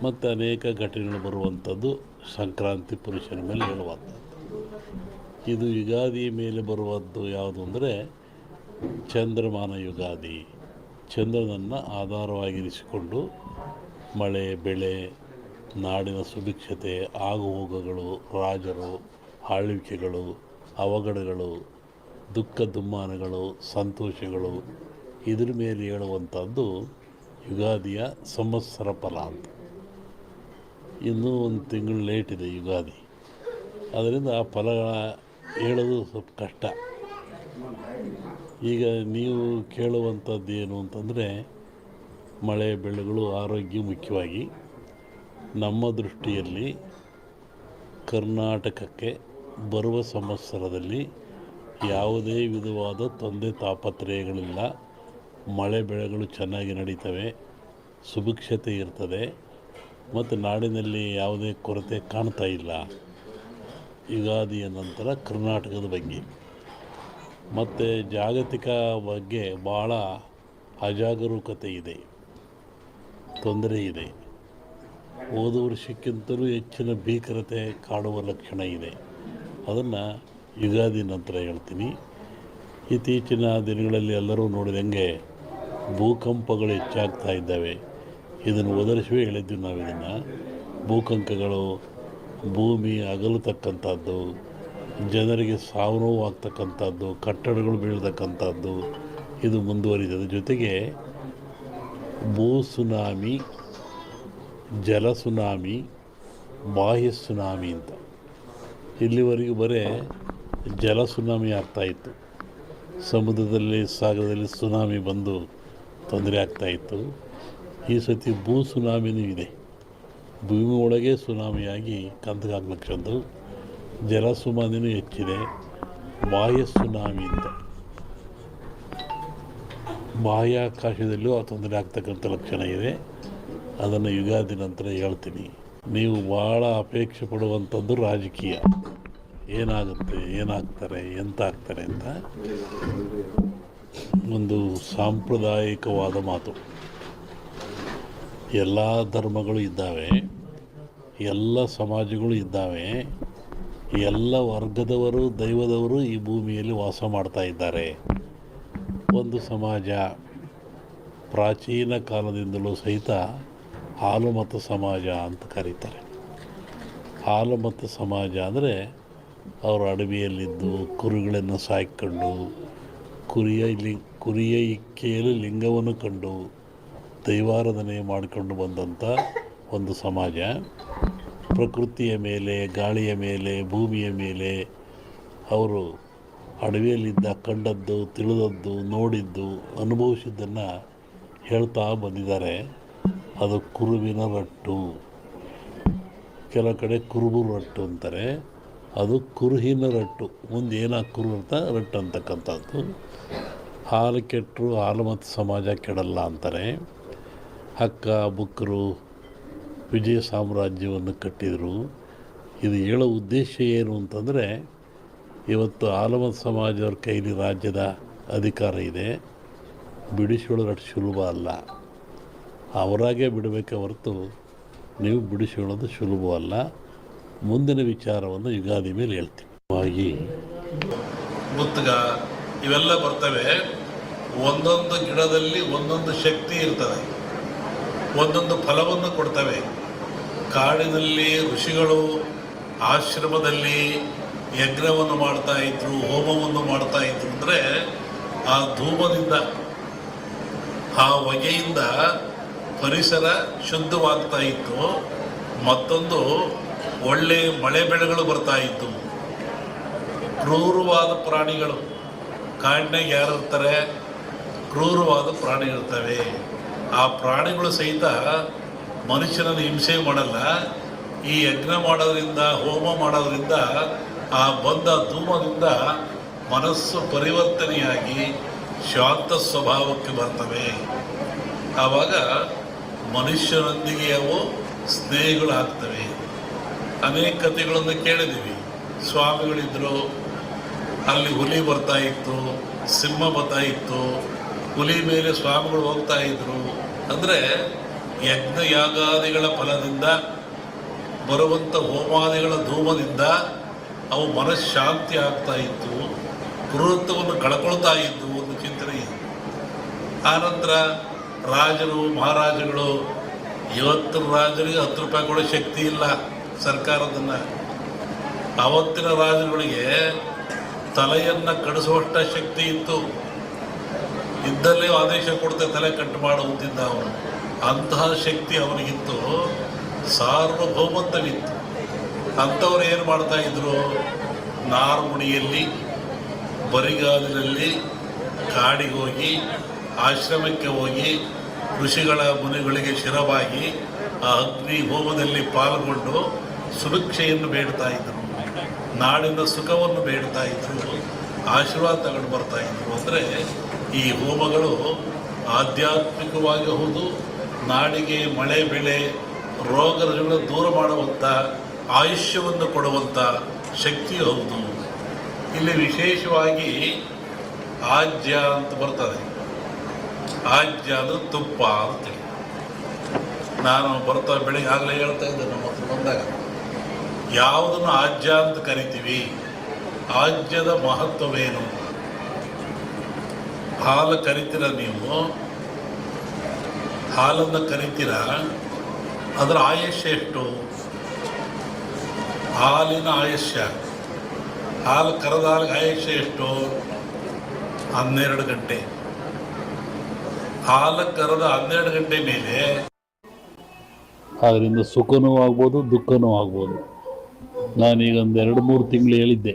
ಮತ್ತು ಅನೇಕ ಘಟನೆಗಳು ಬರುವಂಥದ್ದು ಸಂಕ್ರಾಂತಿ ಪುರುಷನ ಮೇಲೆ ಹೇಳುವಂಥದ್ದು. ಇದು ಯುಗಾದಿ ಮೇಲೆ ಬರುವಂಥದ್ದು ಯಾವುದು ಅಂದರೆ ಚಂದ್ರಮಾನ ಯುಗಾದಿ. ಚಂದ್ರನನ್ನು ಆಧಾರವಾಗಿರಿಸಿಕೊಂಡು ಮಳೆ ಬೆಳೆ, ನಾಡಿನ ಸುಭಿಕ್ಷತೆ, ಆಗುಹೋಗುಗಳು, ರಾಜರು, ಆಳ್ವಿಕೆಗಳು, ಅವಘಡಗಳು, ದುಃಖ ದುಮ್ಮಾನಗಳು, ಸಂತೋಷಗಳು, ಇದ್ರ ಮೇಲೆ ಹೇಳುವಂಥದ್ದು ಯುಗಾದಿಯ ಸಂವತ್ಸರ ಫಲ ಅಂತ. ಇನ್ನೂ ಒಂದು ತಿಂಗಳು ಲೇಟ್ ಇದೆ ಯುಗಾದಿ, ಅದರಿಂದ ಆ ಫಲಗಳ ಹೇಳೋದು ಸ್ವಲ್ಪ ಕಷ್ಟ. ಈಗ ನೀವು ಕೇಳುವಂಥದ್ದು ಏನು ಅಂತಂದರೆ ಮಳೆ ಬೆಳೆಗಳು, ಆರೋಗ್ಯ ಮುಖ್ಯವಾಗಿ. ನಮ್ಮ ದೃಷ್ಟಿಯಲ್ಲಿ ಕರ್ನಾಟಕಕ್ಕೆ ಬರುವ ಸಂವತ್ಸರದಲ್ಲಿ ಯಾವುದೇ ವಿಧವಾದ ತೊಂದರೆ ತಾಪತ್ರಯಗಳಿಲ್ಲ. ಮಳೆ ಬೆಳೆಗಳು ಚೆನ್ನಾಗಿ ನಡೀತವೆ, ಸುಭಿಕ್ಷತೆ ಇರ್ತದೆ ಮತ್ತು ನಾಡಿನಲ್ಲಿ ಯಾವುದೇ ಕೊರತೆ ಕಾಣ್ತಾ ಇಲ್ಲ. ಯುಗಾದಿಯ ನಂತರ ಕರ್ನಾಟಕದ ಬಗ್ಗೆ ಮತ್ತು ಜಾಗತಿಕ ಬಗ್ಗೆ ಭಾಳ ಅಜಾಗರೂಕತೆ ಇದೆ, ತೊಂದರೆ ಇದೆ. ಹೋದ ವರ್ಷಕ್ಕಿಂತಲೂ ಹೆಚ್ಚಿನ ಭೀಕರತೆ ಕಾಡುವ ಲಕ್ಷಣ ಇದೆ. ಅದನ್ನು ಯುಗಾದಿ ನಂತರ ಹೇಳ್ತೀನಿ. ಇತ್ತೀಚಿನ ದಿನಗಳಲ್ಲಿ ಎಲ್ಲರೂ ನೋಡಿದಂಗೆ ಭೂಕಂಪಗಳು ಹೆಚ್ಚಾಗ್ತಾ ಇದ್ದಾವೆ. ಇದನ್ನು ಒದರಿಸುವೆ ಹೇಳಿದ್ವಿ ನಾವು. ಇದನ್ನು ಭೂಕಂಪಗಳು, ಭೂಮಿ ಅಗಲತಕ್ಕಂಥದ್ದು, ಜನರಿಗೆ ಸಾವು ನೋವು ಆಗ್ತಕ್ಕಂಥದ್ದು, ಕಟ್ಟಡಗಳು ಬೀಳ್ತಕ್ಕಂಥದ್ದು ಇದು ಮುಂದುವರಿದ ಜೊತೆಗೆ ಭೂ ಸುನಾಮಿ, ಜಲ ಸುನಾಮಿ, ಬಾಹ್ಯ ಸುನಾಮಿ ಅಂತ. ಇಲ್ಲಿವರೆಗೂ ಬರೀ ಜಲ ಸುನಾಮಿ ಆಗ್ತಾಯಿತ್ತು. ಸಮುದ್ರದಲ್ಲಿ, ಸಾಗರದಲ್ಲಿ ಸುನಾಮಿ ಬಂದು ತೊಂದರೆ ಆಗ್ತಾಯಿತ್ತು. ಈ ಸತಿ ಭೂ ಸುನಾಮಿನೂ ಇದೆ. ಭೂಮಿ ಒಳಗೆ ಸುನಾಮಿಯಾಗಿ ಕಂದಗಾಗ್ಲಕ್ಷದ್ದು. ಜಲ ಸುನಾಮಿನೂ ಹೆಚ್ಚಿದೆ. ಬಾಹ್ಯ ಸುನಾಮಿ ಅಂತ ಬಾಹ್ಯಾಕಾಶದಲ್ಲೂ ಆ ತೊಂದರೆ ಆಗ್ತಕ್ಕಂಥ ಲಕ್ಷಣ ಇದೆ. ಅದನ್ನು ಯುಗಾದಿ ನಂತರ ಹೇಳ್ತೀನಿ. ನೀವು ಭಾಳ ಅಪೇಕ್ಷೆ ಪಡುವಂಥದ್ದು ರಾಜಕೀಯ. ಏನಾಗುತ್ತೆ, ಏನಾಗ್ತಾರೆ, ಎಂತ ಆಗ್ತಾರೆ ಅಂತ ಒಂದು ಸಾಂಪ್ರದಾಯಿಕವಾದ ಮಾತು. ಎಲ್ಲ ಧರ್ಮಗಳು ಇದ್ದಾವೆ, ಎಲ್ಲ ಸಮಾಜಗಳು ಇದ್ದಾವೆ, ಎಲ್ಲ ವರ್ಗದವರು, ದೈವದವರು ಈ ಭೂಮಿಯಲ್ಲಿ ವಾಸ ಮಾಡ್ತಾ ಇದ್ದಾರೆ. ಒಂದು ಸಮಾಜ ಪ್ರಾಚೀನ ಕಾಲದಿಂದಲೂ ಸಹಿತ ಹಾಲುಮತ ಸಮಾಜ ಅಂತ ಕರೀತಾರೆ. ಹಾಲುಮತ ಸಮಾಜ ಅಂದರೆ ಅವರು ಅಡವಿಯಲ್ಲಿದ್ದು ಕುರಿಗಳನ್ನು ಸಾಕಿಕೊಂಡು ಕುರಿಯ ಇಕ್ಕೆಯಲ್ಲಿ ಲಿಂಗವನ್ನು ಕಂಡು ದೈವಾರಾಧನೆ ಮಾಡಿಕೊಂಡು ಬಂದಂಥ ಒಂದು ಸಮಾಜ. ಪ್ರಕೃತಿಯ ಮೇಲೆ, ಗಾಳಿಯ ಮೇಲೆ, ಭೂಮಿಯ ಮೇಲೆ ಅವರು ಅಡವಿಯಲ್ಲಿದ್ದ ಕಂಡದ್ದು, ತಿಳಿದದ್ದು, ನೋಡಿದ್ದು, ಅನುಭವಿಸಿದ್ದನ್ನು ಹೇಳ್ತಾ ಬಂದಿದ್ದಾರೆ. ಅದು ಕುರುವಿನ ರಟ್ಟು. ಕೆಲವು ಕಡೆ ಕುರುಬು ರಟ್ಟು ಅಂತಾರೆ, ಅದು ಕುರುಹಿನ ರಟ್ಟು. ಮುಂದೆ ಏನಾಗಿ ಕುರು ಅಂತ ರಟ್ಟು ಅಂತಕ್ಕಂಥದ್ದು. ಹಾಲು ಕೆಟ್ಟರು ಹಾಲು ಮತ್ತು ಸಮಾಜ ಕೆಡಲ್ಲ ಅಂತಾರೆ. ಹಕ್ಕ ಬುಕ್ಕರು ವಿಜಯ ಸಾಮ್ರಾಜ್ಯವನ್ನು ಕಟ್ಟಿದರು. ಇದು ಹೇಳೋ ಉದ್ದೇಶ ಏನು ಅಂತಂದರೆ, ಇವತ್ತು ಹಾಲುಮತ ಸಮಾಜದವ್ರ ಕೈಲಿ ರಾಜ್ಯದ ಅಧಿಕಾರ ಇದೆ. ಬಿಡಿಸಿಕೊಳ್ಳೋದು ಸುಲಭ ಅಲ್ಲ. ಅವರಾಗೇ ಬಿಡಬೇಕೆ ಹೊರತು ನೀವು ಬಿಡಿಸಿಕೊಳ್ಳೋದು ಸುಲಭವಲ್ಲ. ಮುಂದಿನ ವಿಚಾರವನ್ನು ಯುಗಾದಿ ಮೇಲೆ ಹೇಳ್ತೀವಿ. ಹಾಗಾಗಿ ಮುತ್ತುಗ ಇವೆಲ್ಲ ಬರ್ತವೆ. ಒಂದೊಂದು ಗಿಡದಲ್ಲಿ ಒಂದೊಂದು ಶಕ್ತಿ ಇರ್ತದೆ, ಒಂದೊಂದು ಫಲವನ್ನು ಕೊಡ್ತವೆ. ಕಾಡಿನಲ್ಲಿ ಋಷಿಗಳು ಆಶ್ರಮದಲ್ಲಿ ಯಜ್ಞವನ್ನು ಮಾಡ್ತಾಯಿದ್ರು, ಹೋಮವನ್ನು ಮಾಡ್ತಾಯಿದ್ರು. ಅಂದರೆ ಆ ಧೂಮದಿಂದ, ಆ ಹೊಗೆಯಿಂದ ಪರಿಸರ ಶುದ್ಧವಾಗ್ತಾ ಇತ್ತು. ಮತ್ತೊಂದು ಒಳ್ಳೆ ಮಳೆ ಬೆಳೆಗಳು ಬರ್ತಾಯಿತ್ತು. ಕ್ರೂರವಾದ ಪ್ರಾಣಿಗಳು ಕಾಡಿನಾಗ ಯಾರು ಇರ್ತಾರೆ, ಕ್ರೂರವಾದ ಪ್ರಾಣಿ ಇರ್ತವೆ. ಆ ಪ್ರಾಣಿಗಳು ಸಹಿತ ಮನುಷ್ಯನನ್ನು ಹಿಂಸೆ ಮಾಡಲ್ಲ. ಈ ಯಜ್ಞ ಮಾಡೋದ್ರಿಂದ, ಹೋಮ ಮಾಡೋದ್ರಿಂದ, ಆ ಬಂದ ಧೂಮದಿಂದ ಮನಸ್ಸು ಪರಿವರ್ತನೆಯಾಗಿ ಶಾಂತ ಸ್ವಭಾವಕ್ಕೆ ಬರ್ತವೆ. ಆವಾಗ ಮನುಷ್ಯನೊಂದಿಗೆ ಅವು ಸ್ನೇಹಿಗಳಾಗ್ತವೆ. ಅನೇಕ ಕಥೆಗಳನ್ನು ಕೇಳಿದ್ದೀವಿ. ಸ್ವಾಮಿಗಳಿದ್ದರು, ಅಲ್ಲಿ ಹುಲಿ ಬರ್ತಾ ಇತ್ತು, ಸಿಂಹ ಬರ್ತಾ ಇತ್ತು, ಹುಲಿ ಮೇಲೆ ಸ್ವಾಮಿಗಳು ಹೋಗ್ತಾ ಇದ್ರು. ಅಂದರೆ ಯಜ್ಞಯಾಗಾದಿಗಳ ಫಲದಿಂದ ಬರುವಂಥ ಹೋಮಾದಿಗಳ ಧೂಮದಿಂದ ಅವು ಮನಃಶಾಂತಿ ಆಗ್ತಾ ಇತ್ತು, ಕ್ರೂರತ್ವವನ್ನು ಕಳ್ಕೊಳ್ತಾ ಇದ್ದು ಒಂದು ಚಿಂತನೆ ಇದೆ. ಆನಂತರ ರಾಜರು ಮಹಾರಾಜಗಳು, ಇವತ್ತಿನ ರಾಜರಿಗೆ 10 ರೂಪಾಯಿ ಕೊಡೋ ಶಕ್ತಿ ಇಲ್ಲ ಸರ್ಕಾರದನ್ನು. ಅವತ್ತಿನ ರಾಜರುಗಳಿಗೆ ತಲೆಯನ್ನು ಕಡಿಸುವಷ್ಟ ಶಕ್ತಿ ಇತ್ತು. ಇದ್ದಲ್ಲೇ ಆದೇಶ ಕೊಡ್ತೆ ತಲೆ ಕಟ್ಟು ಮಾಡುವಂತಿದ್ದ ಅವನು. ಅಂತಹ ಶಕ್ತಿ ಅವನಿಗಿತ್ತು, ಸಾರ್ವಭೌಮತ್ವವಿತ್ತು. ಅಂಥವ್ರು ಏನು ಮಾಡ್ತಾ ಇದ್ರು? ನಾರುಮುಡಿಯಲ್ಲಿ ಬರಿಗಾಲಿನಲ್ಲಿ ಕಾಡಿಗೆ ಹೋಗಿ, ಆಶ್ರಮಕ್ಕೆ ಹೋಗಿ, ಋಷಿಗಳ ಮುನಿಗಳಿಗೆ ಶಿರವಾಗಿ ಆ ಅಗ್ನಿ ಹೋಮದಲ್ಲಿ ಪಾಲ್ಗೊಂಡು ಸುರಕ್ಷೆಯನ್ನು ಬೇಡ್ತಾ ಇದ್ದರು, ನಾಡಿನ ಸುಖವನ್ನು ಬೇಡ್ತಾ ಇದ್ದರು, ಆಶೀರ್ವಾದ ತಗೊಂಡು ಬರ್ತಾ ಇದ್ರು. ಅಂದರೆ ಈ ಹೋಮಗಳು ಆಧ್ಯಾತ್ಮಿಕವಾಗಿ ಹೌದು, ನಾಡಿಗೆ ಮಳೆ ಬೆಳೆ ರೋಗ ರುಜಿನಗಳನ್ನು ದೂರ ಮಾಡುವಂಥ, ಆಯುಷ್ಯವನ್ನು ಕೊಡುವಂಥ ಶಕ್ತಿ ಹೌದು. ಇಲ್ಲಿ ವಿಶೇಷವಾಗಿ ಆಜ್ಯ ಅಂತ ಬರ್ತದೆ. ಆಜ್ಯ ಅದು ತುಪ್ಪ ಅಂತೇಳಿ. ನಾನು ಬರ್ತಾ ಬೆಳಿಗ್ಗೆ ಆಗಲೇ ಹೇಳ್ತಾ ಇದ್ದೆ, ನಮ್ಮ ಹತ್ರ ಬಂದಾಗ ಯಾವುದನ್ನು ಆಜ್ಯ ಅಂತ ಕರಿತೀವಿ, ಆಜ್ಯದ ಮಹತ್ವವೇನು? ಹಾಲು ಕರಿತೀರ ನೀವು, ಹಾಲನ್ನು ಕರಿತೀರ, ಅದರ ಆಯುಷ್ಯ ಎಷ್ಟು? ಹಾಲಿನ ಆಯುಷ್ಯ, ಹಾಲು ಕರೆದ ಹಾಲಿಗೆ ಆಯುಷ್ಯ ಎಷ್ಟು? 12 ಗಂಟೆ. ಹಾಲು ಕರೆದ 12 ಗಂಟೆ ಮೇಲೆ ಅದರಿಂದ ಸುಖನೂ ಆಗ್ಬೋದು, ದುಃಖನೂ ಆಗ್ಬೋದು. ನಾನೀಗ ಒಂದು 2-3 ತಿಂಗಳು ಹೇಳಿದ್ದೆ,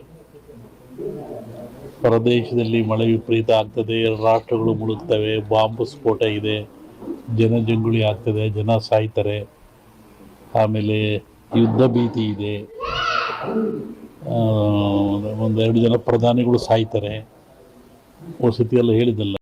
ಪ್ರದೇಶದಲ್ಲಿ ಮಳೆ ವಿಪರೀತ ಆಗ್ತದೆ, 2 ರಾಷ್ಟ್ರಗಳು ಮುಳುಗ್ತವೆ, ಬಾಂಬ್ ಸ್ಫೋಟ ಇದೆ, ಜನಜಂಗುಳಿ ಆಗ್ತದೆ, ಜನ ಸಾಯ್ತಾರೆ, ಆಮೇಲೆ ಯುದ್ಧ ಭೀತಿ ಇದೆ, 1-2 ಜನ ಪ್ರಧಾನಿಗಳು ಸಾಯ್ತಾರೆ. ಒಂದು ಸತಿ ಎಲ್ಲ ಹೇಳಿದ್ದಲ್ಲ.